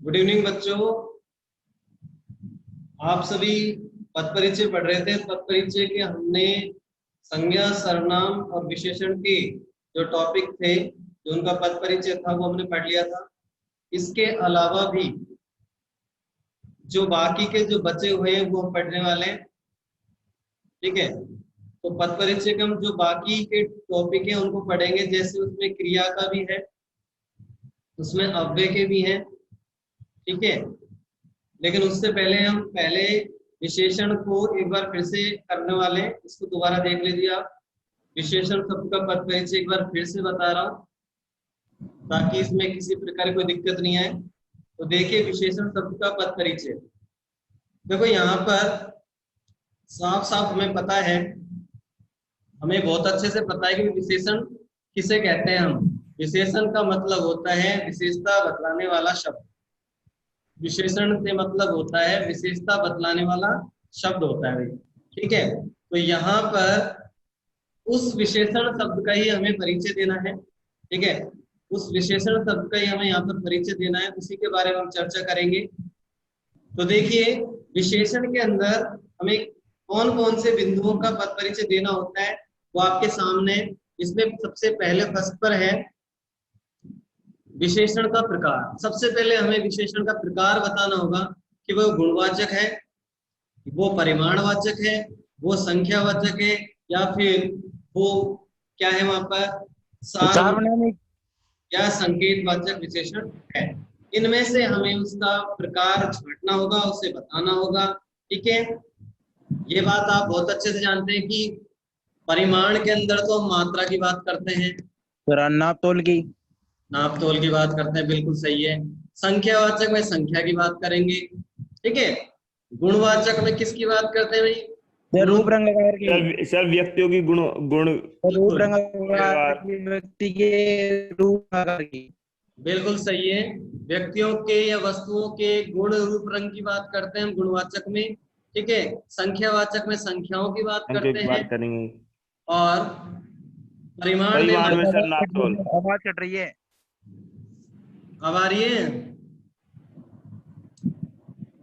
Good evening बच्चों। आप सभी पद परिचय पढ़ रहे थे। पद परिचय के हमने संज्ञा, सर्वनाम और विशेषण के जो टॉपिक थे, जो उनका पद परिचय था, वो हमने पढ़ लिया था। इसके अलावा भी जो बाकी के जो बचे हुए हैं वो हम पढ़ने वाले हैं। ठीक है, तो पद परिचय के हम जो बाकी के टॉपिक हैं उनको पढ़ेंगे। जैसे उसमें क्रिया का भी है, उसमें अव्यय के भी हैं। ठीक है, लेकिन उससे पहले हम विशेषण को एक बार फिर से करने वाले हैं। इसको दोबारा देख लीजिए आप। विशेषण शब्द का पद परिचय एक बार फिर से बता रहा हूँ, ताकि इसमें किसी प्रकार की कोई दिक्कत नहीं आए। तो देखिए, विशेषण शब्द का पद परिचय। देखो यहाँ पर साफ साफ हमें पता है, हमें बहुत अच्छे से पता है कि विशेषण किसे कहते हैं। हम विशेषण का मतलब होता है विशेषता बतलाने वाला शब्द। विशेषण से मतलब होता है विशेषता बतलाने वाला शब्द होता है। ठीक है, तो यहाँ पर उस विशेषण शब्द का ही हमें परिचय देना है। ठीक है, उस विशेषण शब्द का ही हमें यहाँ पर परिचय देना है, उसी के बारे में हम चर्चा करेंगे। तो देखिए, विशेषण के अंदर हमें कौन कौन से बिंदुओं का पद परिचय देना होता है वो आपके सामने। इसमें सबसे पहले फर्स्ट पर है विशेषण का प्रकार। सबसे पहले हमें विशेषण का प्रकार बताना होगा कि वो गुणवाचक है, वो परिमाणवाचक है, वो संख्यावाचक है, या फिर वो क्या है वहां पर सार्वनामिक या संकेतवाचक विशेषण है। इनमें से हमें उसका प्रकार छांटना होगा, उसे बताना होगा। ठीक है, ये बात आप बहुत अच्छे से जानते हैं कि परिमाण के अंदर तो हम मात्रा की बात करते हैं, नाप तोल की नाप तोल की बात करते हैं, बिल्कुल सही है। संख्यावाचक में संख्या की बात करेंगे। ठीक है, गुणवाचक में किसकी बात करते हैं भाई? रूप रंग आकार की सब व्यक्तियों की गुण गुण रूप रंग आकार की व्यक्ति के रूप आकार की बिल्कुल सही है। व्यक्तियों के या वस्तुओं के गुण रूप रंग की बात करते हैं हम गुणवाचक में। ठीक है, संख्यावाचक में संख्याओं की बात संख्या करते की हैं। बात करेंगे। और परिमाण परिमाण में में सर नाप तोल। आवाज कट रही है। अब आ रही है?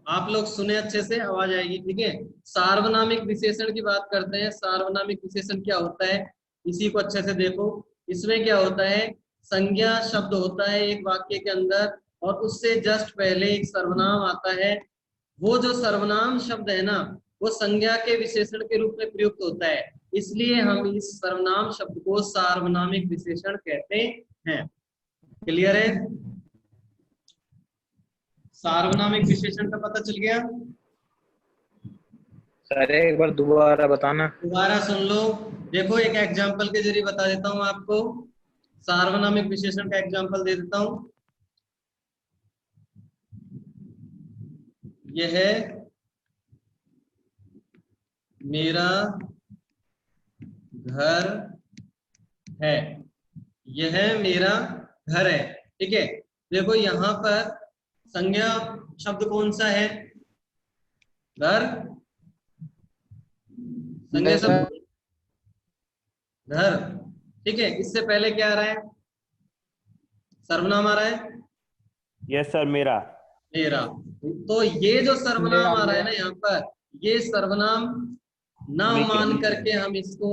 आप लोग सुने अच्छे से, आवाज आएगी। ठीक है, सार्वनामिक विशेषण की बात करते हैं। सार्वनामिक विशेषण क्या होता है, इसी को अच्छे से देखो। इसमें क्या होता है, संज्ञा शब्द होता है एक वाक्य के अंदर, और उससे जस्ट पहले एक सर्वनाम आता है। वो जो सर्वनाम शब्द है ना, वो संज्ञा के विशेषण के रूप में प्रयुक्त होता है, इसलिए हम इस सर्वनाम शब्द को सार्वनामिक विशेषण कहते हैं। क्लियर है? सार्वनामिक विशेषण का पता चल गया? सर एक बार दोबारा बताना। दोबारा सुन लो। देखो, एक एग्जांपल के जरिए बता देता हूं आपको। सार्वनामिक विशेषण का एग्जांपल दे देता हूं। यह है मेरा घर है, यह मेरा घर है। ठीक है, देखो यहाँ पर संज्ञा शब्द कौन सा है? घर। संज्ञा शब्द घर। ठीक है, इससे पहले क्या आ रहा है? सर्वनाम आ रहा है। यस सर, मेरा तो ये जो सर्वनाम आ रहा है ना यहाँ पर, ये सर्वनाम ना मान करके हम इसको,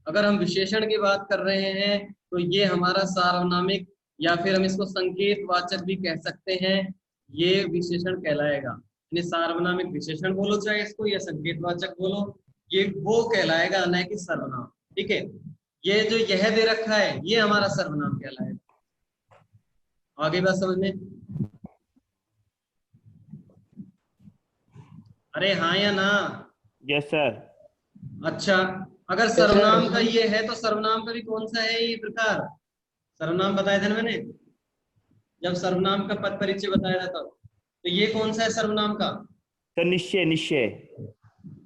अगर हम विशेषण की बात कर रहे हैं तो ये हमारा सार्वनामिक, या फिर हम इसको संकेतवाचक भी कह सकते हैं, ये विशेषण कहलाएगा। यानी सार्वनामिक विशेषण बोलो चाहे इसको, या संकेतवाचक बोलो, ये वो कहलाएगा, न कि सर्वनाम। ठीक है, ये जो यह दे रखा है ये हमारा सर्वनाम कहलाएगा। आगे बात समझ में? अरे हाँ या ना? Yes sir. अच्छा, अगर सर्वनाम का ये है तो सर्वनाम का भी कौन सा है ये प्रकार? सर्वनाम बताया था ना मैंने, जब सर्वनाम का पद परिचय बताया था तब। तो ये कौन सा है सर्वनाम का? सर निश्चय निश्चय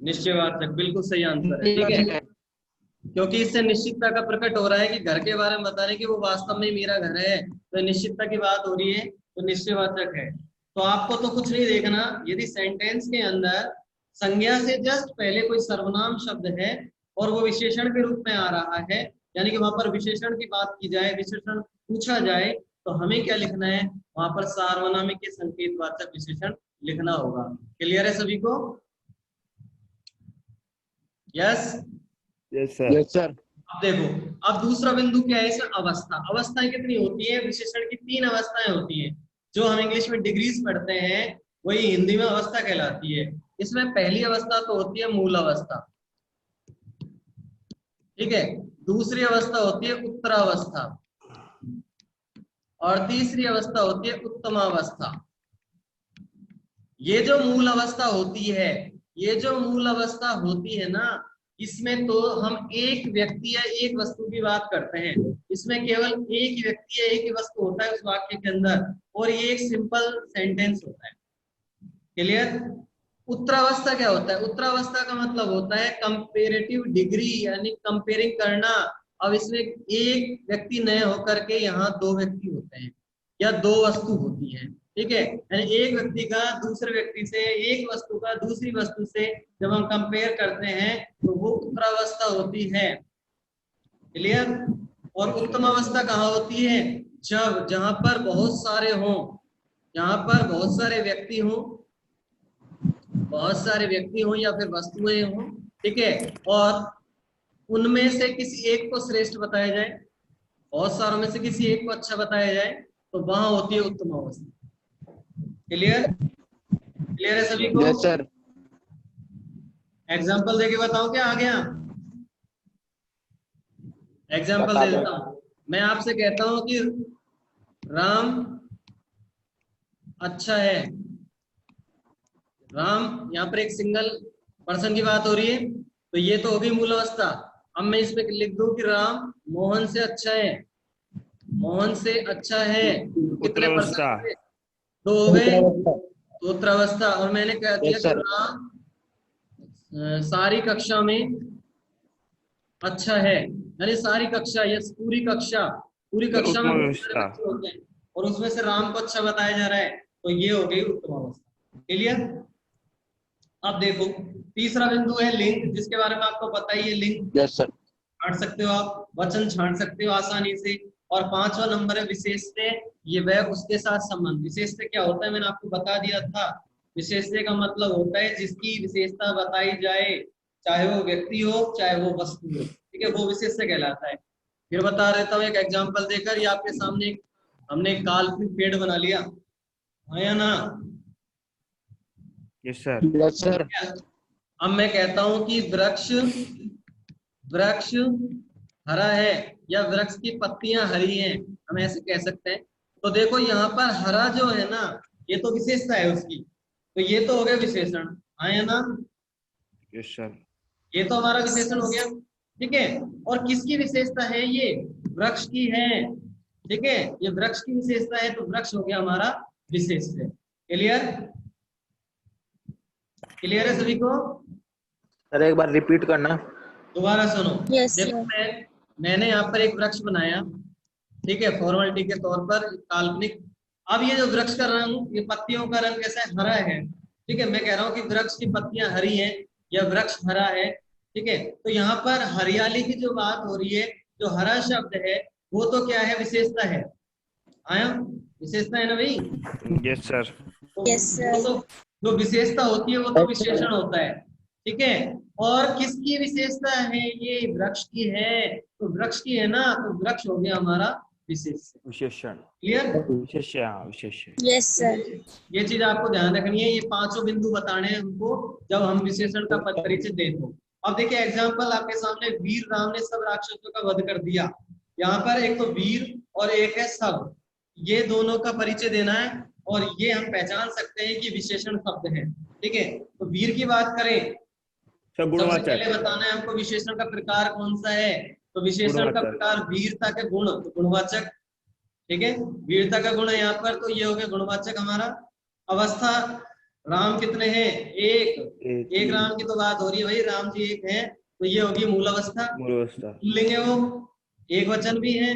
निश्चयवाचक, बिल्कुल सही आंसर है। ठीक है, क्योंकि इससे निश्चितता का प्रकट हो रहा है कि घर के बारे में बता रहे कि वो वास्तव में मेरा घर है, तो निश्चितता की बात हो रही है, तो निश्चयवाचक है। तो आपको तो कुछ नहीं देखना, यदि सेंटेंस के अंदर संज्ञा से जस्ट पहले कोई सर्वनाम शब्द है और वो विशेषण के रूप में आ रहा है, यानी कि वहां पर विशेषण की बात की जाए, विशेषण पूछा जाए, तो हमें क्या लिखना है, वहां पर सार्वनामिक के संकेतवाचक विशेषण लिखना होगा। क्लियर है सभी को? Yes. Yes sir. Yes sir. अब देखो, अब दूसरा बिंदु क्या है, इसमें अवस्था। अवस्थाएं कितनी होती है, विशेषण की 3 अवस्थाएं होती हैं। जो हम इंग्लिश में डिग्रीज पढ़ते हैं वही हिंदी में अवस्था कहलाती है। इसमें पहली अवस्था तो होती है मूल अवस्था, ठीक है। दूसरी अवस्था होती है उत्तरावस्था और तीसरी अवस्था होती है उत्तमावस्था। ये जो मूल अवस्था होती है, ये जो मूल अवस्था होती है ना, इसमें तो हम एक व्यक्ति या एक वस्तु की बात करते हैं। इसमें केवल एक ही व्यक्ति या एक ही वस्तु होता है उस वाक्य के अंदर, और ये एक सिंपल सेंटेंस होता है। क्लियर? उत्तरावस्था क्या होता है? उत्तरावस्था का मतलब होता है कंपेरेटिव डिग्री, यानी कंपेयरिंग करना। अब इसमें एक व्यक्ति नए होकर के यहाँ 2 व्यक्ति होते हैं या 2 वस्तु होती है, ठीक है। यानी एक व्यक्ति का दूसरे व्यक्ति से, एक वस्तु का दूसरी वस्तु से जब हम कंपेयर करते हैं तो वो उत्तरावस्था होती है। क्लियर? और उत्तम अवस्था कहाँ होती है? जब जहां पर बहुत सारे हों, जहां पर बहुत सारे व्यक्ति हों, बहुत सारे व्यक्ति हों या फिर वस्तुएं हों, ठीक है, और उनमें से किसी एक को श्रेष्ठ बताया जाए, बहुत सारों में से किसी एक को अच्छा बताया जाए, तो वहां होती है उत्तम अवस्था। क्लियर? क्लियर है सभी को? Yes sir. एग्जाम्पल देके बताओ क्या आ गया? एग्जाम्पल दे देता हूं। मैं आपसे कहता हूं कि राम अच्छा है। राम, यहाँ पर एक सिंगल पर्सन की बात हो रही है, तो ये तो होगी मूल अवस्था। अब मैं इसमें लिख दूं कि राम मोहन से अच्छा है। मोहन से अच्छा है, तो कितने उत्तरावस्था। पर्सन थे? 2 हो गए, तो उत्तरावस्था। और मैंने कह दिया Yes, कि sir. राम सारी कक्षा में अच्छा है, यानी सारी कक्षा या पूरी कक्षा, पूरी कक्षा में बहुत सारे उत्तमावस्था। बच्चे होते हैं और उसमें से राम को अच्छा बताया जा रहा है, तो ये हो गई उत्तम अवस्था। क्लियर? अब देखो, तीसरा बिंदु है लिंग, जिसके बारे में आपको पता ही है। लिंग यस सर। छांट सकते हो आप, वचन छांट सकते हो आसानी से। और 5वां नंबर है विशेषते, ये वह उसके साथ संबंध। विशेषते क्या होता है मैंने आपको बता दिया था। विशेषते का मतलब होता है जिसकी विशेषता बताई जाए, चाहे वो व्यक्ति हो चाहे वो वस्तु हो, ठीक है, वो विशेषता कहलाता है। फिर बता देता हूँ एक एग्जाम्पल देकर। ये आपके सामने हमने एक काल्पनिक पेड़ बना लिया, है या ना? Yes sir. Yes sir. अब मैं कहता हूं कि वृक्ष वृक्ष हरा है या वृक्ष की पत्तियां हरी हैं, हम ऐसे कह सकते हैं। तो देखो यहाँ पर हरा जो है ना, ये तो विशेषता है उसकी, तो ये तो हो गया विशेषण, है ना? Yes sir. ये तो हमारा विशेषण हो गया, ठीक है। और किसकी विशेषता है ये? वृक्ष की है, ठीक है। ये वृक्ष की विशेषता है, तो वृक्ष हो गया हमारा विशेषण। क्लियर? क्लियर है सभी को? सर एक बार रिपीट करना। दोबारा सुनो। Yes, देखो sir. मैंने यहाँ पर एक वृक्ष बनाया, ठीक है, फॉर्मेलिटी के तौर पर काल्पनिक। अब ये जो वृक्ष का रंग, ये पत्तियों का रंग कैसा है? हरा है, ठीक है। मैं कह रहा हूँ कि वृक्ष की पत्तियां हरी हैं या वृक्ष हरा है, ठीक है। तो यहाँ पर हरियाली की जो बात हो रही है, जो हरा शब्द है वो तो क्या है? विशेषता है। आया? विशेषता है ना भाई? Yes sir. तो Yes, sir. वो तो जो विशेषता होती है वो तो विशेषण होता है, ठीक है। और किसकी विशेषता है? ये वृक्ष की है, तो वृक्ष की है ना, तो वृक्ष हो गया हमारा विशेषण। विशेषण। क्लियर? विशेष्य, हाँ विशेष्य। Yes, sir. ये चीज आपको ध्यान रखनी है। ये 5 बिंदु बताने हैं हमको जब हम विशेषण का पद परिचय देते हो। अब देखिए एग्जाम्पल आपके सामने, वीर राम ने सब राक्षसों का वध कर दिया। यहाँ पर एक तो वीर और एक है सब, ये दोनों का परिचय देना है, और ये हम पहचान सकते हैं कि विशेषण शब्द है, ठीक है। तो वीर की बात करें, सब सबसे गुणवाचक। पहले बताना है हमको विशेषण का प्रकार कौन सा है। तो विशेषण का गुणवाचक। प्रकार वीरता के गुण, तो गुणवाचक, ठीक है। वीरता का गुण है यहाँ पर, तो ये हो गया गुणवाचक हमारा। अवस्था, राम कितने हैं? एक राम की तो बात हो रही है भाई, राम जी एक हैं, तो ये होगी मूल अवस्था। मूलावस्था। लिंग है वो, एक वचन भी है,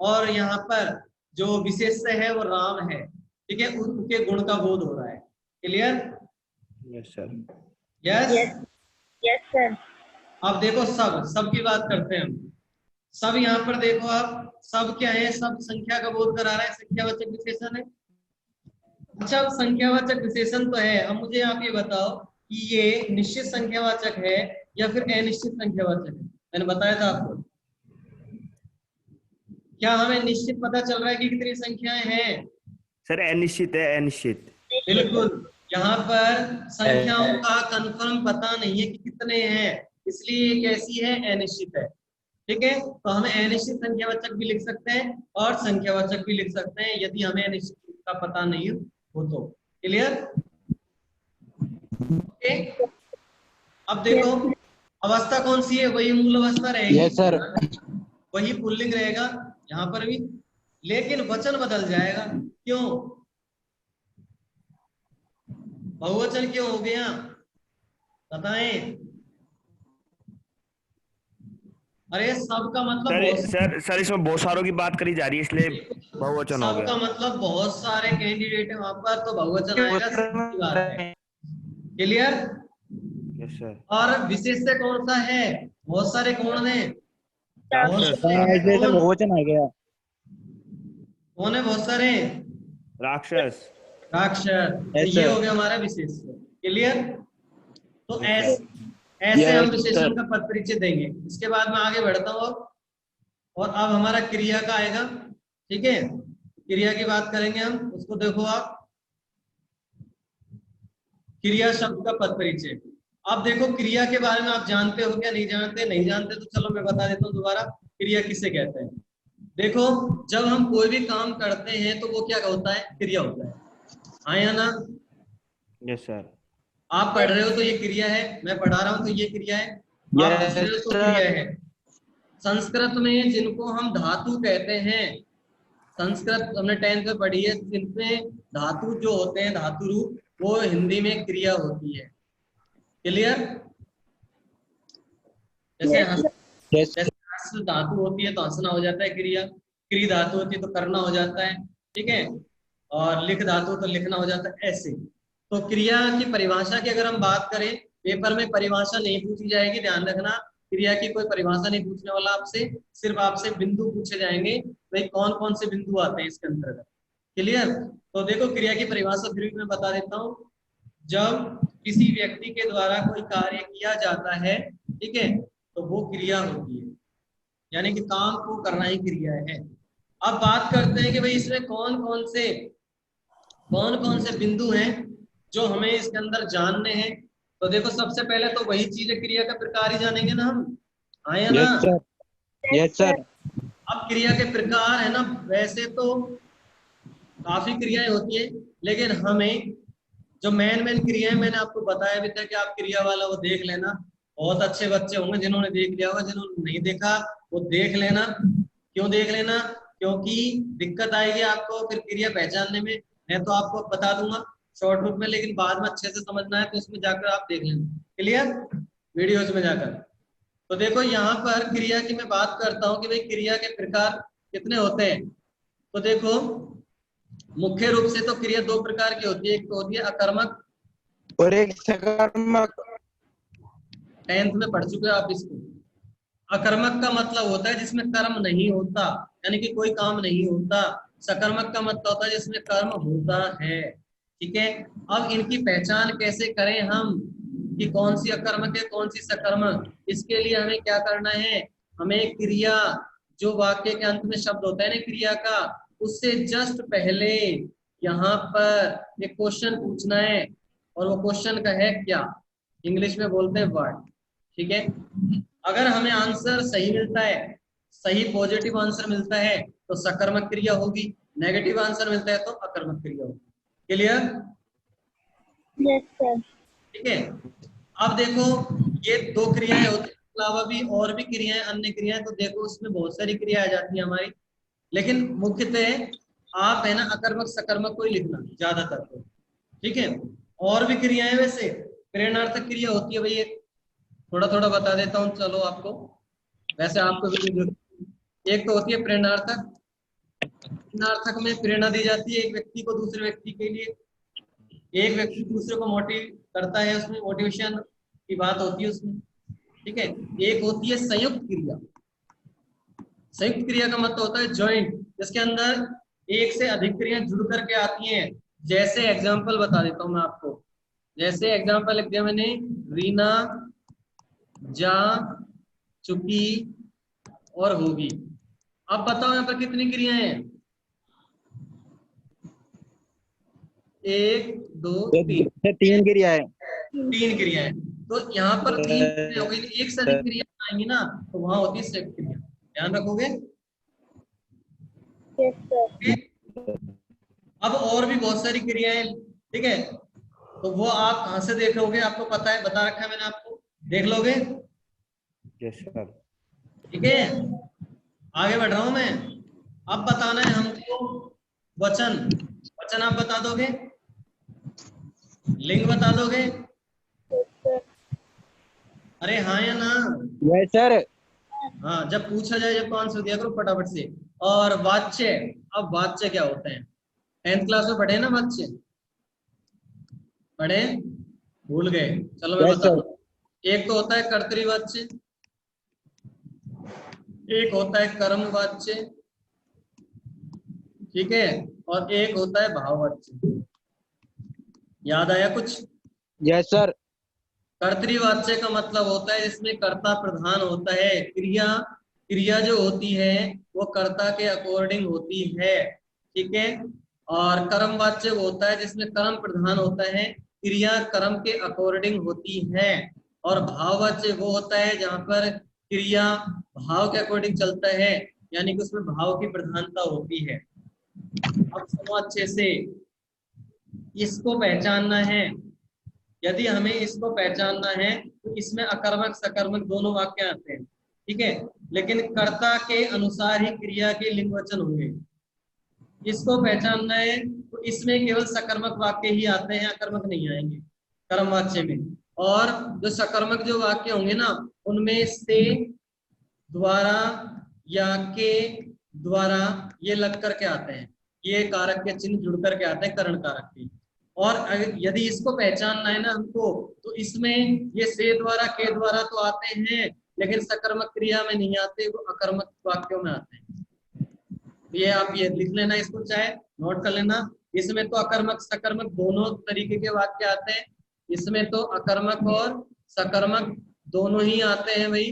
और यहाँ पर जो विशेष है वो राम है, ठीक है, उनके गुण का बोध हो रहा है। Clear? Yes sir. Yes. Yes. Yes, sir. अब देखो सब की बात करते हैं हम। सब यहाँ पर देखो आप, सब क्या है, सब संख्या का बोध करा रहा है, संख्यावाचक विशेषण है। अच्छा, अब संख्यावाचक विशेषण तो है, अब मुझे आप ये बताओ कि ये निश्चित संख्यावाचक है या फिर अनिश्चित संख्यावाचक है। मैंने बताया था आपको, क्या हमें निश्चित पता चल रहा है कि कितनी संख्याएं हैं? सर अनिश्चित है, अनिश्चित। बिल्कुल, यहाँ पर संख्याओं का कंफर्म पता नहीं है कि कितने हैं, इसलिए ये कैसी है, अनिश्चित है। ठीक है, तो हमें अनिश्चित संख्यावाचक भी लिख सकते हैं और संख्यावाचक भी लिख सकते हैं यदि हमें अनिश्चित का पता नहीं हो तो। क्लियर? ओके, अब देखो अवस्था कौन सी है, वही मूल अवस्था रहेगी। Yes sir. वही पुल्लिंग रहेगा यहाँ पर भी, लेकिन वचन बदल जाएगा। क्यों? बहुवचन क्यों हो गया, बताएं। अरे सबका मतलब सर बहुत, सर सर इसमें बहुत सारों की बात करी जा रही है, इसलिए बहुवचन हो सबका गया। मतलब बहुत सारे कैंडिडेट है वहां पर, तो बहुवचन आएगा, सीधी बात है। क्लियर? Yes sir. और विशेष से कौन सा है, बहुत सारे कौन है, बहुत राक्षस। सारे हैं, इसलिए सर कौन बहुवचन आ गया। कौन है, बहुत सारे राक्षस। राक्षस। तो यस ये सर। हो गया हमारा विशेष। क्लियर? तो यस ऐसे सर। ऐसे हम यस विशेषण सर। का पद परिचय देंगे। इसके बाद मैं आगे बढ़ता हूँ और अब हमारा क्रिया का आएगा। ठीक है, क्रिया की बात करेंगे हम, उसको देखो आप, क्रिया शब्द का पद परिचय। अब देखो क्रिया के बारे में आप जानते हो क्या, नहीं जानते? नहीं जानते तो चलो मैं बता देता हूँ दोबारा, क्रिया किसे कहते हैं। देखो, जब हम कोई भी काम करते हैं तो वो क्या होता है, क्रिया होता है। हाँ या ना? Yes sir. आप पढ़ रहे हो तो ये क्रिया है, मैं पढ़ा रहा हूँ तो ये क्रिया है, आप पूछ रहे हो यस तो क्रिया सर। है। संस्कृत में जिनको हम धातु कहते हैं, संस्कृत हमने 10th में पढ़ी है, जिनमें धातु जो होते हैं, धातु रूप, वो हिंदी में क्रिया होती है। क्लियर? जैसे यस जैसे हंस धातु होती है तो हंसना हो जाता है क्रिया, क्री धातु होती है तो करना हो जाता है। ठीक है, और लिख धातु तो लिखना हो जाता है, ऐसे। तो क्रिया की परिभाषा की अगर हम बात करें, पेपर में परिभाषा नहीं पूछी जाएगी, ध्यान रखना। क्रिया की कोई परिभाषा नहीं पूछने वाला आपसे, सिर्फ आपसे बिंदु पूछे जाएंगे, भाई कौन कौन से बिंदु आते हैं इसके अंतर्गत। क्लियर? तो देखो क्रिया की परिभाषा फिर भी मैं बता देता हूँ। जब किसी व्यक्ति के द्वारा कोई कार्य किया जाता है, ठीक है, तो वो क्रिया होती है, यानी कि काम को करना ही क्रिया है। अब बात करते हैं कि भाई इसमें कौन कौन से बिंदु हैं जो हमें इसके अंदर जानने हैं। तो देखो सबसे पहले तो वही चीज है, क्रिया का प्रकार ही जानेंगे ना हम, आए ना? Yes sir. Yes sir. अब क्रिया के प्रकार है ना, वैसे तो काफी क्रियाएं होती है, लेकिन हमें जो मेन क्रिया है, मैंने आपको बताया भी था कि आप क्रिया वाला वो देख लेना। बहुत अच्छे बच्चे होंगे जिन्होंने देख लिया होगा, जिन्होंने नहीं देखा वो देख लेना। क्यों देख लेना? क्योंकि दिक्कत आएगी आपको फिर क्रिया पहचानने में। मैं तो आपको बता दूंगा शॉर्ट रूप में, लेकिन बाद में अच्छे से समझना है तो उसमें जाकर आप देख लेना। क्लियर? वीडियोज में जाकर। तो देखो यहाँ पर क्रिया की मैं बात करता हूँ कि भाई क्रिया के प्रकार कितने होते हैं। तो देखो मुख्य रूप से तो क्रिया दो प्रकार की होती है, एक तो होती है अकर्मक, और एक सकर्मक। 10th में पढ़ चुके हो आप इसको। अकर्मक का मतलब होता है जिसमें कर्म नहीं होता, यानी कि कोई काम नहीं होता। सकर्मक का मतलब होता है जिसमें कर्म होता है। ठीक है, अब इनकी पहचान कैसे करें हम कि कौन सी अकर्मक है कौन सी सकर्मक? इसके लिए हमें क्या करना है, हमें क्रिया, जो वाक्य के अंत में शब्द होता है ना क्रिया का, उससे जस्ट पहले यहाँ पर एक क्वेश्चन पूछना है, और वो क्वेश्चन का है क्या, इंग्लिश में बोलते हैं व्हाट। ठीक है, अगर हमें आंसर सही मिलता है, सही पॉजिटिव आंसर मिलता है तो सकर्मक क्रिया होगी, नेगेटिव आंसर मिलता है तो अकर्मक क्रिया होगी। क्लियर? Yes sir. ठीक है, अब देखो ये दो क्रियाएं होती है, अलावा भी और भी क्रियाएं, अन्य क्रियाएं, तो देखो उसमें बहुत सारी क्रिया आ जाती है हमारी, लेकिन मुख्यतः आप है ना अकर्मक सकर्मक को ही लिखना ज्यादातर तो। ठीक है, और भी क्रियाएं वैसे प्रेरणार्थक क्रिया होती है, भाई एक थोड़ा थोड़ा बता देता हूँ चलो आपको, वैसे आपको भी एक तो होती है प्रेरणार्थक। प्रेरणार्थक में प्रेरणा दी जाती है एक व्यक्ति को दूसरे व्यक्ति के लिए, एक व्यक्ति दूसरे को मोटिव करता है, उसमें मोटिवेशन की बात होती है उसमें। ठीक है, एक होती है संयुक्त क्रिया। संयुक्त क्रिया का मतलब होता है ज्वाइंट, जिसके अंदर एक से अधिक क्रियाएं जुड़ करके आती हैं। जैसे एग्जांपल बता देता हूं मैं आपको, जैसे एग्जांपल लिख दिया मैंने, रीना, जा, चुकी और होगी। अब बताओ यहाँ पर कितनी क्रियाएं हैं? 1 2 3, 3 क्रिया है। 3 क्रियाएं। तो यहाँ पर 3 क्रिया हो गई, एक से अधिक क्रिया आएंगी ना तो वहां होती है संयुक्त क्रिया। ध्यान रखोगे? Yes sir. अब और भी बहुत सारी क्रियाएं, ठीक है, तो वो आप कहां से देख लोगे? आपको पता है, बता रखा है मैंने आपको, देख लोगे? Yes sir. ठीक है, आगे बढ़ रहा हूं मैं। अब बताना है हमको वचन। वचन आप बता दोगे? लिंग बता दोगे? Yes sir. अरे हाँ या ना? Yes sir. हाँ, जब पूछा जाए जब तो आंसर दिया करो फटाफट से। और वाच्य, अब वाच्य क्या होते हैं? 10th क्लास में पढ़े ना वाच्य? पढ़े? भूल गए? चलो मैं यस बता सर। दूं। एक तो होता है कर्तृवाच्य, एक होता है कर्मवाच्य, ठीक है, और एक होता है भाववाच्य। याद आया कुछ? Yes sir. कर्तृवाच्य का मतलब होता है जिसमें कर्ता प्रधान होता है, क्रिया क्रिया जो होती है वो कर्ता के अकॉर्डिंग होती है, ठीक है। और कर्मवाच्य वो होता है जिसमें कर्म प्रधान होता है, क्रिया कर्म के अकॉर्डिंग होती है। और भाववाच्य वो होता है जहां पर क्रिया भाव के अकॉर्डिंग चलता है, यानी कि उसमें भाव की प्रधानता होती है। अब सुनो अच्छे से, इसको पहचानना है। यदि हमें इसको पहचानना है तो इसमें अकर्मक सकर्मक दोनों वाक्य आते हैं, ठीक है, लेकिन कर्ता के अनुसार ही क्रिया के लिंग वचन होंगे। इसको पहचानना है तो इसमें केवल सकर्मक वाक्य ही आते हैं, अकर्मक नहीं आएंगे कर्मवाच्य में। और जो सकर्मक जो वाक्य होंगे ना, उनमें से, द्वारा या के द्वारा ये लग करके आते हैं, ये कारक के चिन्ह जुड़ करके आते हैं करण कारक के। और यदि इसको पहचानना है ना हमको, तो इसमें ये से द्वारा के द्वारा तो आते हैं, लेकिन सकर्मक क्रिया में नहीं आते, वो अकर्मक वाक्यों में आते हैं। ये आप ये लिख लेना, इसको चाहे नोट कर लेना। इसमें तो अकर्मक सकर्मक दोनों तरीके के वाक्य आते हैं, इसमें तो अकर्मक और सकर्मक दोनों ही आते हैं भाई,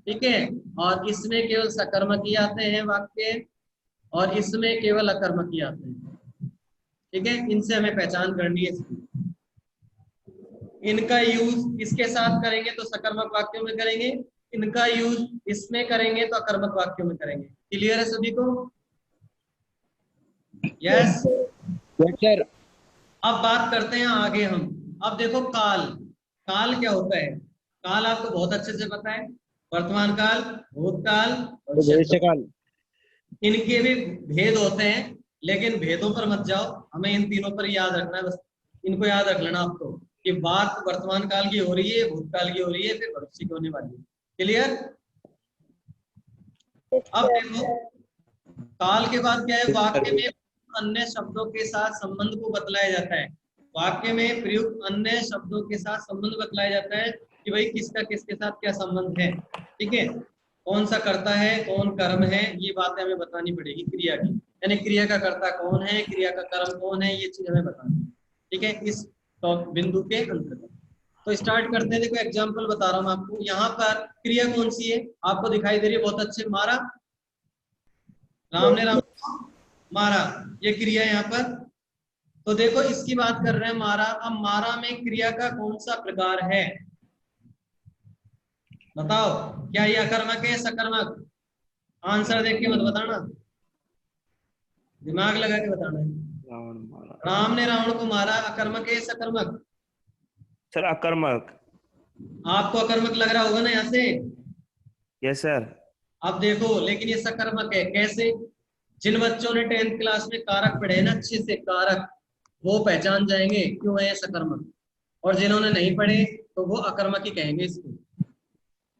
ठीक है। और इसमें केवल सकर्मक ही आते हैं वाक्य, और इसमें केवल अकर्मक ही आते हैं, ठीक है। इनसे हमें पहचान करनी है इसकी। इनका यूज इसके साथ करेंगे तो सकर्मक वाक्यों में करेंगे, इनका यूज इसमें करेंगे तो अकर्मक वाक्यों में करेंगे। क्लियर है सभी को? यस। Yes sir. अब बात करते हैं आगे हम। अब देखो काल, काल क्या होता है? काल आपको बहुत अच्छे से पता है, वर्तमान काल, भूतकाल और भविष्य भविष्यकाल। काल। इनके भी भेद होते हैं, लेकिन भेदों पर मत जाओ, हमें इन तीनों पर याद रखना है बस। इनको याद रख लेना आपको कि बात वर्तमान काल की हो रही है, भूतकाल की हो रही है, फिर भविष्य की होने वाली है। क्लियर? अब देखो, काल के बाद क्या है? वाक्य में अन्य शब्दों के साथ संबंध को बतलाया जाता है। वाक्य में प्रयुक्त अन्य शब्दों के साथ संबंध बतलाया जाता है कि भाई किसका किसके साथ क्या संबंध है, ठीक है। कौन सा कर्ता है, कौन कर्म है, ये बातें हमें बतानी पड़ेगी क्रिया की, यानी क्रिया का कर्ता कौन है, क्रिया का कर्म कौन है, ये चीज हमें बतानी है, ठीक है, इस बिंदु के अंतर्गत। तो स्टार्ट करते हैं। देखो एग्जाम्पल बता रहा हूँ आपको। यहाँ पर क्रिया कौन सी है आपको दिखाई दे रही है बहुत अच्छे, मारा, राम ने राम मारा, ये क्रिया है यहाँ पर। तो देखो इसकी बात कर रहे हैं, मारा। अब मारा में क्रिया का कौन सा प्रकार है बताओ? क्या ये अकर्मक है, सकर्मक? आंसर देख के मत बताना, दिमाग लगा के बताना है। रावण मारा। राम ने रावण को मारा, अकर्मक है, सकर्मक? सर अकर्मक। आपको अकर्मक लग रहा होगा ना यहाँ से। Yes sir. अब देखो लेकिन ये सकर्मक है, कैसे? जिन बच्चों ने 10th क्लास में कारक पढ़े ना अच्छे से, कारक, वो पहचान जाएंगे क्यों है सकर्मक। और जिन्होंने नहीं पढ़े तो वो अकर्मक ही कहेंगे इसको।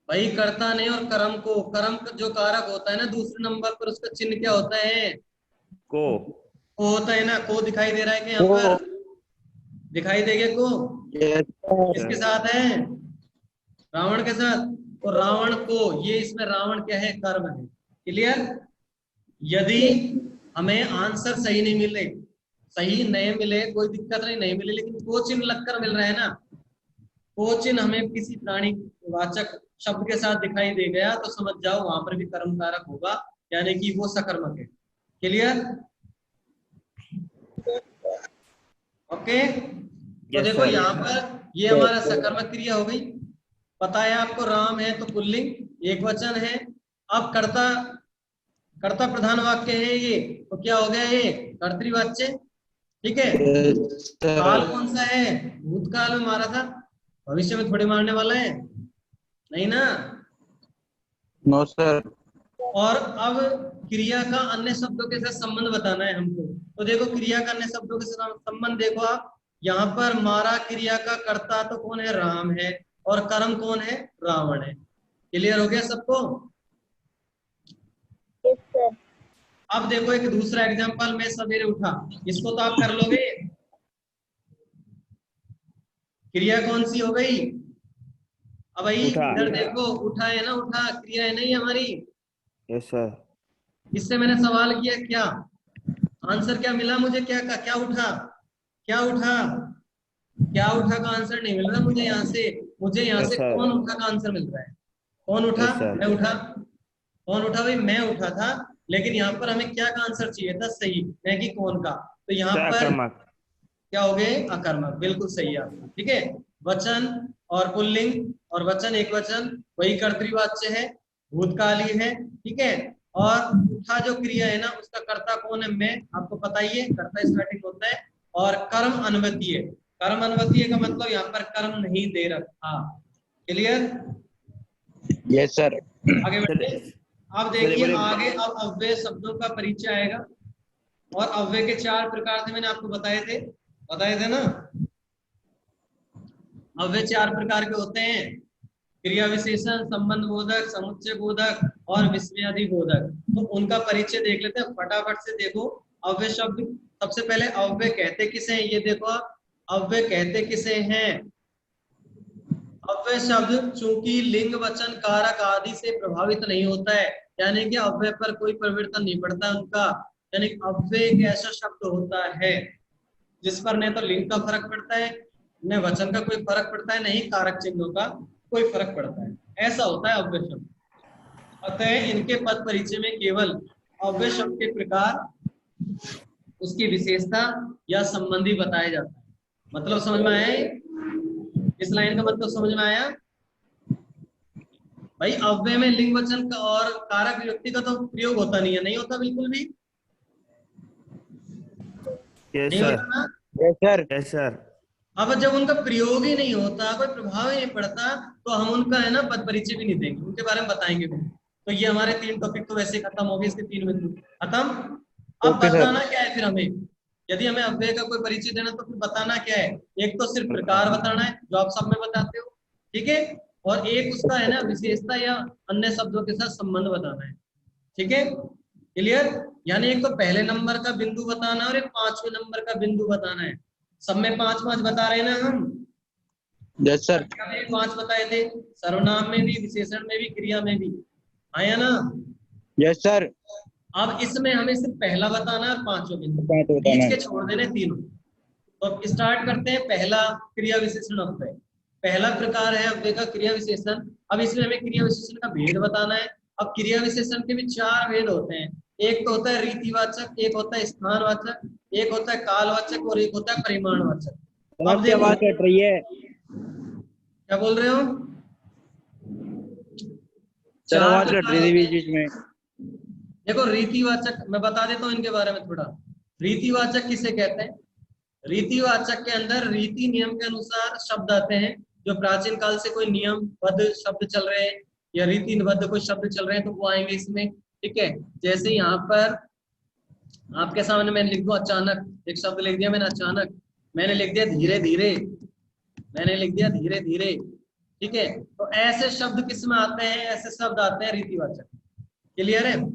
भाई कर्ता ने और कर्म को, कर्म जो कारक होता है ना दूसरे नंबर पर, उसका चिन्ह क्या होता है? को। को होता है ना। को दिखाई दे रहा है कि यहाँ पर दिखाई देगा को? यस किसके सर। साथ है? रावण के साथ। तो रावण को, ये इसमें रावण क्या है? कर्म है, क्लियर? यदि हमें आंसर सही नहीं मिले, कोई दिक्कत नहीं मिले, लेकिन कोचिन लगकर मिल रहा है ना, कोचिन हमें किसी प्राणी वाचक शब्द के साथ दिखाई दे गया तो समझ जाओ वहां पर भी कर्म कारक होगा, यानी कि वो सकर्मक है। क्लियर? ओके, तो देखो यहाँ पर ये हमारा सकर्मक क्रिया हो गई। पता है आपको राम है तो पुल्लिंग, एक वचन है। अब कर्ता प्रधान वाक्य है ये, तो क्या हो गया ये कर्तृवाच्य। ठीक है, काल कौन सा है? भूतकाल में मारा था, भविष्य में थोड़ी मारने वाला है, नहीं ना? No sir. और अब क्रिया का अन्य शब्दों के साथ संबंध बताना है हमको। तो देखो क्रिया का अन्य शब्दों के साथ संबंध देखो आप, यहाँ पर मारा क्रिया का कर्ता तो कौन है? राम है, और कर्म कौन है? रावण है। क्लियर हो गया सबको? Yes sir. अब देखो एक दूसरा एग्जांपल, मैं सवेरे उठा, इसको तो आप कर लोगे। क्रिया कौन सी हो गई? अब भाई उठा। इधर देखो, उठा है ना, उठा क्रिया है नहीं हमारी। Yes sir. इससे मैंने सवाल किया, क्या आंसर क्या मिला मुझे? क्या क्या उठा? क्या उठा? क्या उठा का आंसर नहीं मिल रहा मुझे यहाँ से। मुझे यहाँ यस से सर। कौन उठा का आंसर मिल रहा है। कौन उठा? Yes sir. मैं उठा। कौन उठा भाई? मैं उठा था, लेकिन यहाँ पर हमें क्या का आंसर चाहिए था? सही, मैं कि कौन का। तो यहाँ पर सकर्मक। क्या हो गए? अकर्मक। बिल्कुल सही है आपका। ठीक है, वचन और पुल्लिंग और वचन एक वचन वही कर्तृवाच्य है, भूतकाली है। ठीक है, और उठा जो क्रिया है ना, उसका कर्ता कौन है? मैं, आपको पता ही है, कर्ता स्टार्टिंग होता है। और कर्म अन्वतीय, कर्म अन्वतीय का मतलब यहाँ पर कर्म नहीं दे रखा। क्लियर? Yes sir. आगे बढ़ते। अब देखिए बोलिए। आगे, अब अव्यय शब्दों का परिचय आएगा। और अव्यय के 4 प्रकार थे, मैंने आपको बताए थे ना। अव्यय 4 प्रकार के होते हैं, क्रिया विशेषण, संबंध बोधक, समुच्चय बोधक और विस्मयादि बोधक। तो उनका परिचय देख लेते हैं फटाफट से। देखो अव्यय शब्द, सबसे पहले अव्यय कहते किसे हैं, ये देखो आप, अव्यय कहते किसे हैं? अव्यय शब्द चूंकि लिंग वचन कारक आदि से प्रभावित नहीं होता है, यानी कि अव्यय पर कोई परिवर्तन नहीं पड़ता उनका। यानी अव्यय एक ऐसा शब्द होता है जिस पर न तो लिंग का फर्क पड़ता है, न वचन का कोई फर्क पड़ता है, नहीं कारक चिन्हों का कोई फर्क पड़ता है। ऐसा होता है अव्यय शब्द। अतः इनके पद परिचय में केवल अव्यय शब्द के प्रकार, उसकी विशेषता या संबंधी बताया जाता है। मतलब समझ में आया? इस लाइन का मतलब समझ में आया भाई? अव्यय में लिंग वचन का और कारक विभक्ति का तो प्रयोग होता नहीं है, नहीं होता बिल्कुल भी यस नहीं सर। होता ना। Yes sir. Yes sir. अब जब उनका प्रयोग ही नहीं होता, कोई प्रभाव ही नहीं पड़ता, तो हम उनका है ना पद परिचय भी नहीं देंगे, उनके बारे में बताएंगे भी। तो ये हमारे 3 टॉपिक तो वैसे खत्म हो गए, इसके 3 बिंदु खत्म। अब ओके सर। बताना क्या है फिर हमें? यदि हमें अव्यय का कोई परिचय देना तो फिर बताना क्या है? एक तो सिर्फ प्रकार बताना है जो आप सब में बताते हो, ठीक है, और एक उसका है ना विशेषता या अन्य शब्दों के साथ संबंध बताना है। ठीक है, क्लियर? यानी एक तो पहले नंबर का बिंदु बताना है और एक 5वें नंबर का बिंदु बताना है। सब में 5-5 बता रहे हैं ना हम? Yes sir. 5 बताए थे, सर्वनाम में भी, विशेषण में भी, क्रिया में भी, आया ना? Yes sir. अब इसमें हमें सिर्फ पहला बताना है, 5वें बिंदु, पांच बताना बीच है। के छोड़ देने तीनों। तो अब स्टार्ट करते हैं। पहला क्रिया विशेषण अव्यय, पहला प्रकार है अव्यय का क्रिया विशेषण। अब इसमें हमें क्रिया विशेषण का भेद बताना है। अब क्रिया विशेषण के भी 4 भेद होते हैं। एक तो होता है रीतिवाचक, एक होता है स्थानवाचक, एक होता है कालवाचक और एक होता है परिमाणवाचक। अब आपकी देखो, आवाज कट रही है। क्या बोल रहे हो? सर 4 आवाज कट प्रकार रही थी होते बीच हैं। बीच में। देखो रीतिवाचक मैं बता देता हूँ इनके बारे में थोड़ा। रीतिवाचक किसे कहते हैं? रीतिवाचक के अंदर रीति नियम के अनुसार शब्द आते हैं, जो प्राचीन काल से कोई नियमबद्ध शब्द चल रहे हैं या रीतिबद्ध कोई शब्द चल रहे हैं तो वो आएंगे इसमें। ठीक है, जैसे यहाँ पर आपके सामने मैंने लिख दूं अचानक, एक शब्द लिख दिया मैंने अचानक, मैंने लिख दिया धीरे धीरे, मैंने लिख दिया धीरे धीरे। ठीक है, तो ऐसे शब्द किस में आते हैं? ऐसे शब्द आते हैं रीतिवाचक। क्लियर है?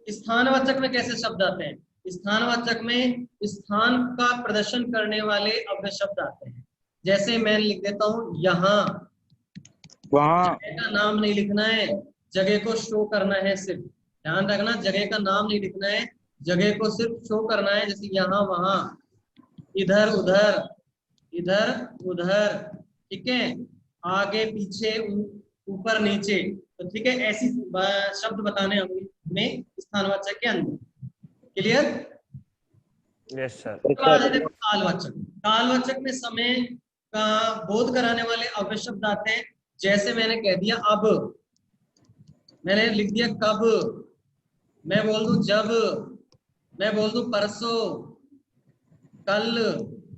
स्थानवाचक में कैसे शब्द आते हैं? स्थानवाचक में स्थान का प्रदर्शन करने वाले अव्यय शब्द आते हैं। जैसे मैं लिख देता हूं यहाँ, वहाँ। जगह का नाम नहीं लिखना है, जगह को शो करना है सिर्फ। ध्यान रखना, जगह का नाम नहीं लिखना है, जगह को सिर्फ शो करना है, जैसे यहाँ वहां, इधर उधर, इधर उधर, ठीक है, आगे पीछे, ऊपर नीचे, तो ठीक है, ऐसी शब्द बताने हमें स्थानवाचक के अंदर। क्लियर? Yes sir. कालवाचक। कालवाचक में समय का बोध कराने वाले अव्यय शब्द आते हैं, जैसे मैंने कह दिया अब, मैंने लिख दिया कब, मैं बोल दूं जब, मैं बोल दूं परसों, कल,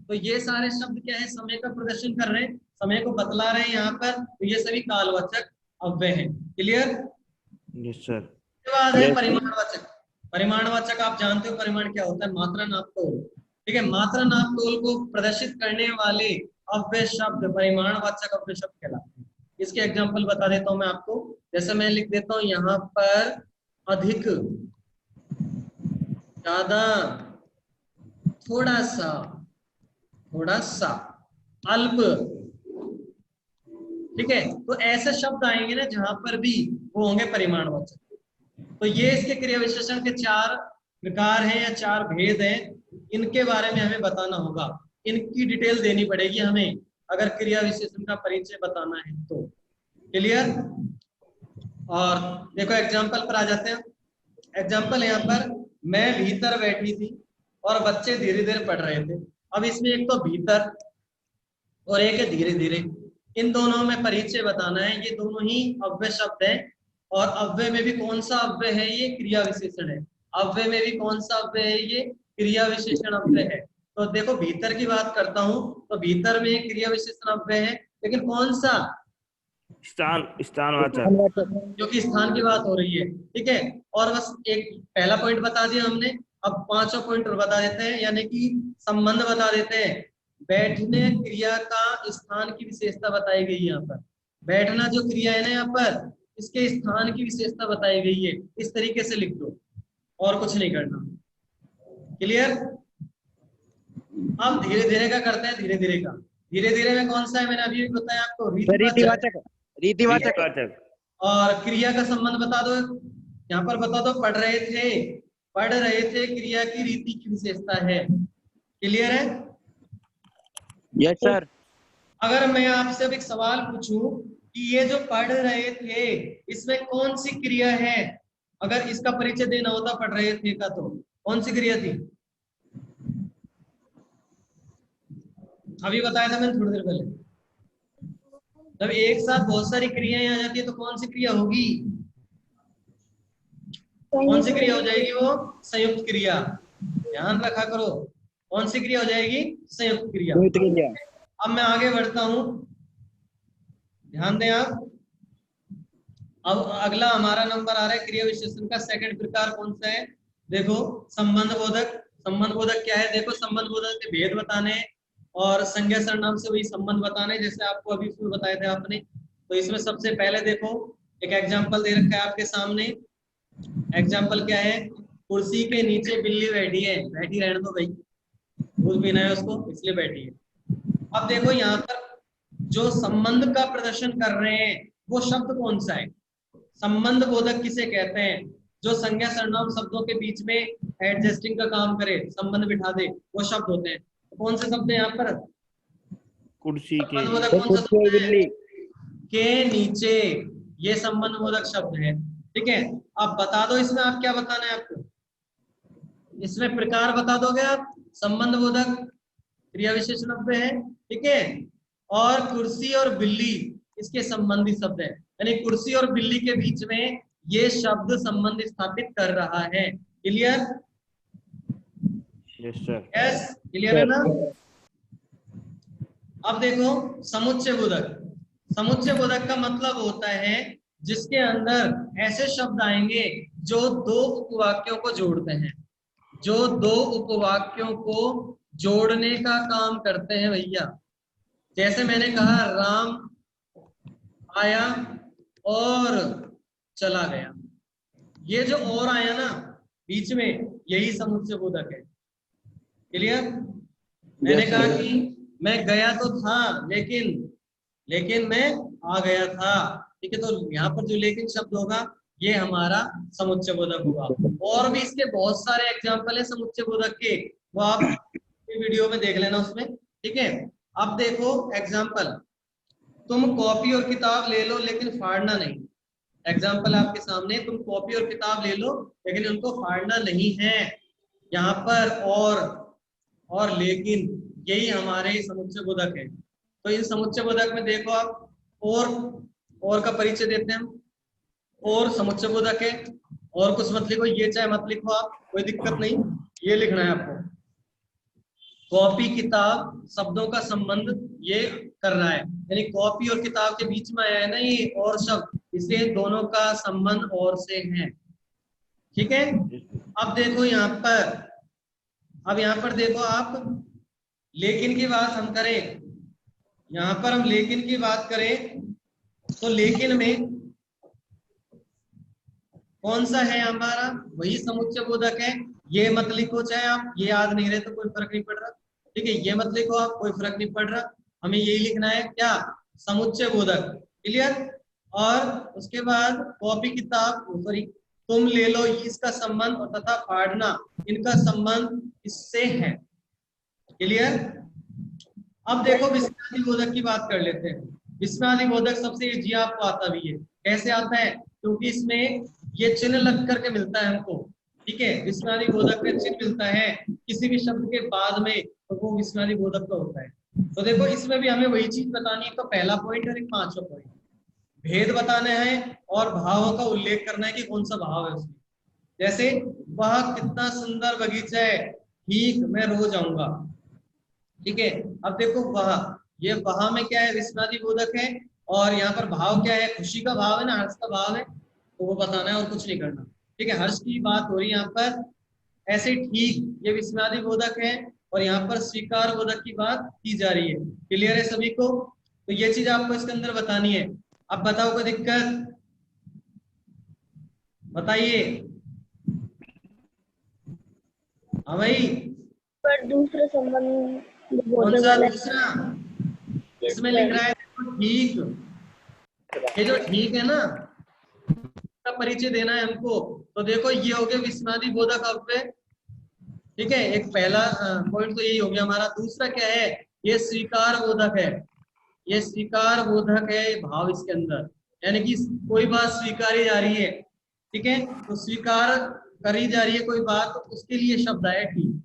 तो ये सारे शब्द क्या है, समय का प्रदर्शन कर रहे हैं, समय को बतला रहे हैं यहाँ पर, तो ये सभी कालवाचक अव्यय हैं। क्लियर? Yes sir. उसके बाद है परिमाणवाचक। परिमाणवाचक आप जानते हो परिमाण क्या होता है, मात्रा नाप तोल, ठीक है, मात्रा नाप तोल को प्रदर्शित करने वाले अव्यय शब्द परिमाणवाचक अव्यय शब्द कहलाते हैं। इसके एग्जांपल बता देता हूं मैं आपको, जैसे मैं लिख देता हूं यहाँ पर अधिक, ज्यादा, थोड़ा सा, थोड़ा सा, अल्प, ठीक है, तो ऐसे शब्द आएंगे ना जहां पर भी, वो होंगे परिमाणवाचक। तो ये इसके क्रिया विशेषण के 4 प्रकार हैं या 4 भेद हैं, इनके बारे में हमें बताना होगा, इनकी डिटेल देनी पड़ेगी हमें अगर क्रिया विशेषण का परिचय बताना है तो। क्लियर? और देखो एग्जाम्पल पर आ जाते हैं। एग्जाम्पल यहाँ पर, मैं भीतर बैठी थी और बच्चे धीरे धीरे पढ़ रहे थे। अब इसमें एक तो भीतर और एक है धीरे धीरे, इन दोनों में परिचय बताना है। ये दोनों ही अव्यय शब्द हैं, और अव्यय में भी कौन सा अव्यय है, ये क्रिया विशेषण है। अव्यय में भी कौन सा अव्यय है, ये क्रिया विशेषण अव्यय है। तो देखो भीतर की बात करता हूं, तो भीतर में क्रिया विशेषण अव्यय है, लेकिन कौन सा? स्थानवाचक, क्योंकि स्थान की बात हो रही है, ठीक है। और बस एक पहला पॉइंट बता दिया हमने, अब 5वां पॉइंट बता देते हैं, यानी कि संबंध बता देते हैं। बैठने क्रिया का स्थान की विशेषता बताई गई है यहाँ पर। बैठना जो क्रिया है ना यहाँ पर, इसके स्थान की विशेषता बताई गई है। इस तरीके से लिख दो, और कुछ नहीं करना। क्लियर? अब धीरे धीरे का करते हैं, धीरे धीरे का। धीरे धीरे में कौन सा है, मैंने अभी बताया आपको, रीतिवाचक। रीतिवाचक। और क्रिया का संबंध बता दो, यहाँ पर बता दो, पढ़ रहे थे। पढ़ रहे थे क्रिया की रीति की विशेषता है। क्लियर है? Yes sir. अगर मैं आपसे अब एक सवाल पूछूं कि ये जो पढ़ रहे थे, इसमें कौन सी क्रिया है, अगर इसका परिचय देना होता पढ़ रहे थे का, तो कौन सी क्रिया थी? अभी बताया था मैंने थोड़ी देर पहले। जब एक साथ बहुत सारी क्रियाएं आ जाती है तो कौन सी क्रिया होगी? कौन सी क्रिया हो जाएगी? वो संयुक्त क्रिया। ध्यान रखा करो, कौन सी क्रिया हो जाएगी? संयुक्त क्रिया। अब मैं आगे बढ़ता हूं, ध्यान दें आप। अब अगला हमारा नंबर आ रहा है क्रिया विशेषण का सेकंड प्रकार कौन सा है? देखो, संबंध बोधक। संबंध बोधक क्या है? देखो, संबंध बोधक के भेद बताने और संज्ञा सर्वनाम से वही संबंध बताने, जैसे आपको अभी इसमें बताए थे आपने। तो इसमें सबसे पहले देखो, एक एग्जाम्पल दे रखा है आपके सामने। एग्जाम्पल क्या है? कुर्सी के नीचे बिल्ली बैठी है। बैठी रहने दो भाई, दूध पीना है उसको, इसलिए बैठी है। अब देखो यहाँ पर जो संबंध का प्रदर्शन कर रहे हैं वो शब्द कौन सा है? संबंध बोधक किसे कहते हैं? जो संज्ञा सर्वनाम शब्दों के बीच में एडजस्टिंग का काम करे, संबंध बिठा दे, वो शब्द होते हैं। तो कौन से शब्द है यहाँ पर? कुर्सी के, संबंध बोधक कौन सा शब्द है? के नीचे, ये संबंध बोधक शब्द है। ठीक है, अब बता दो इसमें आप क्या बताना है आपको, इसमें प्रकार बता दोगे आप। संबंध बोधक क्रिया विशेषण अव्यय है, ठीक है, और कुर्सी और बिल्ली इसके संबंधी शब्द है, यानी कुर्सी और बिल्ली के बीच में ये शब्द संबंध स्थापित कर रहा है। Clear? Yes sir. Yes, clear है ना? अब देखो, समुच्चय बोधक। समुच्चय बोधक का मतलब होता है जिसके अंदर ऐसे शब्द आएंगे जो दो उपवाक्यों को जोड़ते हैं, जो दो उपवाक्यों को जोड़ने का काम करते हैं भैया। जैसे मैंने कहा, राम आया और चला गया, ये जो और आया ना बीच में, यही समुच्चय बोधक है। क्लियर? मैंने कहा कि मैं गया तो था लेकिन मैं आ गया था, ठीक है, तो यहाँ पर जो लेकिन शब्द होगा ये हमारा समुच्चय बोधक हुआ। और भी इसके बहुत सारे एग्जाम्पल है समुच्चय बोधक के, वो आप वीडियो में देख लेना उसमें, ठीक है। अब देखो एग्जाम्पल, तुम कॉपी और किताब ले लो लेकिन फाड़ना नहीं। एग्जाम्पल आपके सामने, तुम कॉपी और किताब ले लो लेकिन उनको फाड़ना नहीं है। यहाँ पर और लेकिन, यही हमारे समुच्चय बोधक है। तो इन समुच्चय बोधक में देखो आप, और का परिचय देते हैं हम। और समुच्चय बोधक है, और कुछ मत लिखो, ये चाहे मत लिखो आप, कोई दिक्कत नहीं, ये लिखना है आपको। कॉपी किताब शब्दों का संबंध ये कर रहा है, यानी कॉपी और किताब के बीच में आया है ना ये और शब्द, इसलिए दोनों का संबंध और से है, ठीक है। अब देखो यहाँ पर, अब यहाँ पर देखो आप, लेकिन की बात हम करें, यहाँ पर हम लेकिन की बात करें तो लेकिन में कौन सा है हमारा, वही समुच्चय बोधक है। ये मत लिखो, चाहे आप ये याद नहीं रहे तो कोई फर्क नहीं पड़ रहा, ठीक है, ये मत लिखो आप, कोई फर्क नहीं पड़ रहा, हमें यही लिखना है क्या, समुच्चय बोधक, क्लियर। और उसके बाद कॉपी किताब, सॉरी, तुम ले लो, इसका संबंध और तथा फाड़ना, इनका संबंध इससे है, क्लियर। अब देखो विस्मयादि बोधक की बात कर लेते हैं। विस्मयादि बोधक सबसे इजी आपको आता भी है। कैसे आता है, क्योंकि इसमें ये चिन्ह लग करके मिलता है हमको, ठीक है। विस्मयादि बोधक का चिन्ह मिलता है किसी भी शब्द के बाद में, तो वो विस्मयादि बोधक का होता है। तो देखो इसमें भी हमें वही चीज बतानी है, तो पहला पॉइंट और एक पांचवा पॉइंट, भेद बताने हैं और भावों का उल्लेख करना है कि कौन सा भाव है उसमें। जैसे वह कितना सुंदर बगीचा है, ठीक मैं रोज आऊंगा, ठीक है। अब देखो वह, ये वह में क्या है, विस्मयादि बोधक है, और यहाँ पर भाव क्या है, खुशी का भाव है ना, हर्ष का भाव है, तो वो बताना है और कुछ नहीं करना, ठीक है। हर्ष की बात हो रही है यहाँ पर, ऐसे ठीक, ये विस्मयादि बोधक है, और यहाँ पर स्वीकार बोधक की बात की जा रही है, क्लियर है सभी को। तो ये चीज आपको इसके अंदर बतानी है। अब बताओ कोई दिक्कत, बताइए। हाँ भाई, पर दूसरा संबंध कौन बोधक सा वाला दूसरा, इसमें लिख रहा है देखो, ठीक, ये जो ठीक है ना, का परिचय देना है हमको। तो देखो ये हो गया विस्मयादि बोधक अव्यय, ठीक है। एक पहला पॉइंट तो यही हो गया हमारा। दूसरा क्या है, ये स्वीकार बोधक है, ये स्वीकार बोधक है, भाव इसके अंदर, यानी कि कोई बात स्वीकारी जा रही है, ठीक है, तो स्वीकार करी जा रही है कोई बात, तो उसके लिए शब्द आया ठीक।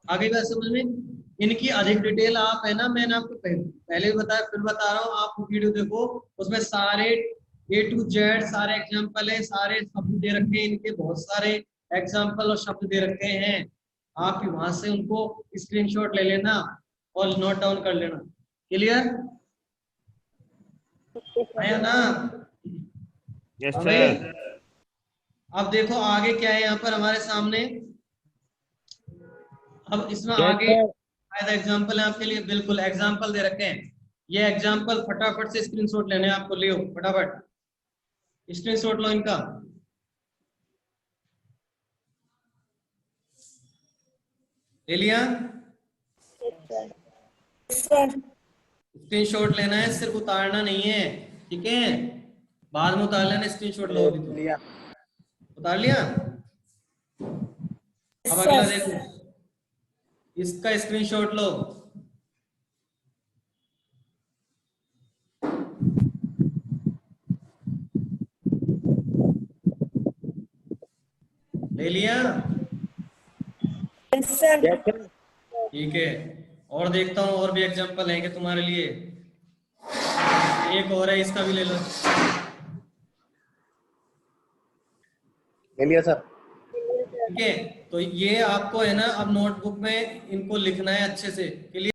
आगे का समझ में, इनकी अधिक डिटेल आप है ना, मैंने आपको पहले भी बताया, फिर बता रहा हूँ, आप वीडियो देखो, उसमें सारे A to Z सारे एग्जाम्पल है, सारे शब्द दे रखे हैं, इनके बहुत सारे एग्जाम्पल और शब्द दे रखे हैं। आप वहां से उनको स्क्रीनशॉट ले लेना और नोट डाउन कर लेना, क्लियर है ना। यस अब सर। अब देखो आगे क्या है यहाँ पर हमारे सामने। अब इसमें Yes, आगे sir. शायद एग्जाम्पल है आपके लिए, बिल्कुल एग्जाम्पल दे रखे हैं। ये एग्जाम्पल फटाफट से स्क्रीनशॉट लेने हैं आपको, लियो फटाफट स्क्रीनशॉट लो इनका। ले लिया, स्क्रीनशॉट लेना है, सिर्फ उतारना नहीं है, ठीक है, बाद में उतार लेना, स्क्रीनशॉट लो अभी तो। उतार लिया। अब अगला देखो, इसका स्क्रीनशॉट लो। ले लिया, Yes, sir. ठीक है। और देखता हूँ और भी एग्जाम्पल है कि तुम्हारे लिए, एक और है, इसका भी ले लो। ले लिया सर। ठीक है, तो ये आपको है ना अब नोटबुक में इनको लिखना है अच्छे से, क्लियर।